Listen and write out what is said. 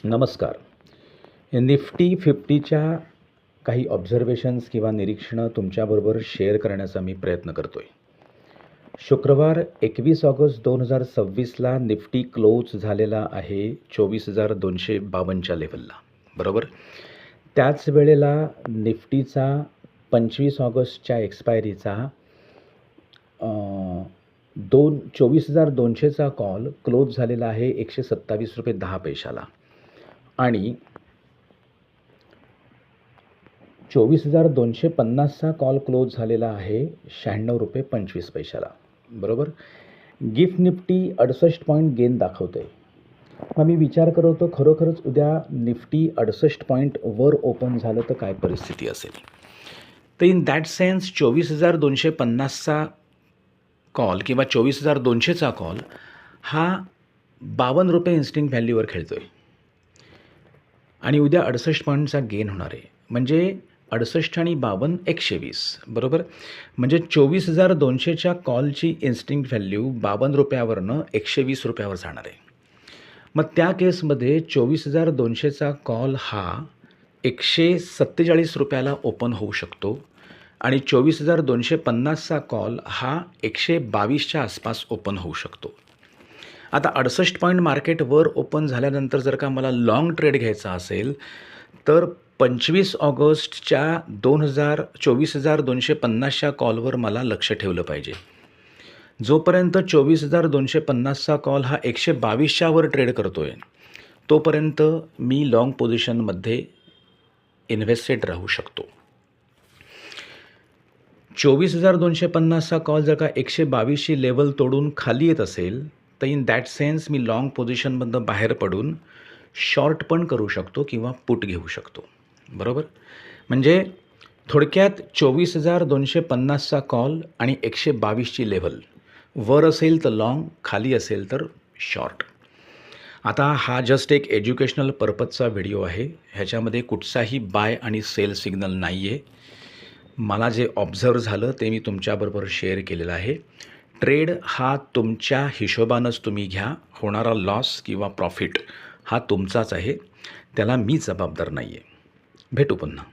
नमस्कार. निफ्टी 50च्या काही ऑब्झर्वेशन्स किंवा निरीक्षणं तुमच्याबरोबर शेअर करण्याचा मी प्रयत्न करतो आहे. शुक्रवार 21 ऑगस्ट 2026ला निफ्टी क्लोज झालेला आहे 24,252च्या लेवलला, बरोबर. त्याच वेळेला निफ्टीचा 25 ऑगस्टच्या एक्सपायरीचा 24,200चा कॉल क्लोज झालेला आहे ₹127.10 आणि 24,250चा कॉल क्लोज झालेला आहे ₹96.25, बरोबर. गिफ्ट निफ्टी 68 पॉईंट गेन दाखवते. मग मी विचार करत होतो खरोखरच उद्या निफ्टी 68 पॉईंट वर ओपन झालं तर काय परिस्थिती असेल. तर इन दॅट सेन्स 24,250चा कॉल किंवा 24,200चा कॉल हा ₹52 इन्स्टिंक्ट व्हॅल्यूवर खेळतो आहे आणि उद्या 68 पॉईंटचा गेन होणार आहे. म्हणजे 68 आणि 52 120, बरोबर. म्हणजे 24,200च्या कॉलची इन्स्टिंक्ट व्हॅल्यू ₹52वरनं ₹120वर जाणार आहे. मग त्या केसमध्ये 24,200चा कॉल हा ₹147ला ओपन होऊ शकतो आणि 24,250चा कॉल हा 122च्या आसपास ओपन होऊ शकतो. आता 68 पॉईंट मार्केट वर ओपन झाल्यानंतर जर का मला लाँग ट्रेड घ्यायचा असेल तर 25 ऑगस्टच्या 24,250च्या कॉलवर मला लक्ष ठेवलं पाहिजे. जोपर्यंत 24,250चा कॉल हा 122च्या वर ट्रेड करतो आहे तोपर्यंत मी लाँग पोझिशनमध्ये इन्व्हेस्टेड राहू शकतो. 24,250चा कॉल जर का 122ची लेवल तोडून खाली येत असेल तर इन दॅट सेन्स मी लाँग पोझिशनमधनं बाहेर पडून शॉर्ट पण करू शकतो किंवा पुट घेऊ शकतो, बरोबर. म्हणजे थोडक्यात 24,250चा कॉल आणि 122ची लेवल वर असेल तर लाँग, खाली असेल तर शॉर्ट. आता हा जस्ट एक एज्युकेशनल पर्पजचा व्हिडिओ आहे. ह्याच्यामध्ये कुठचाही बाय आणि सेल सिग्नल नाही आहे. मला जे ऑब्झर्व झालं ते मी तुमच्याबरोबर शेअर केलेलं आहे. ट्रेड हा तुमच्या हिशोबानंच तुम्ही घ्या. होणारा लॉस किंवा प्रॉफिट हा तुमचाच आहे, त्याला मी जबाबदार नाही आहे. भेटू पुन्हा.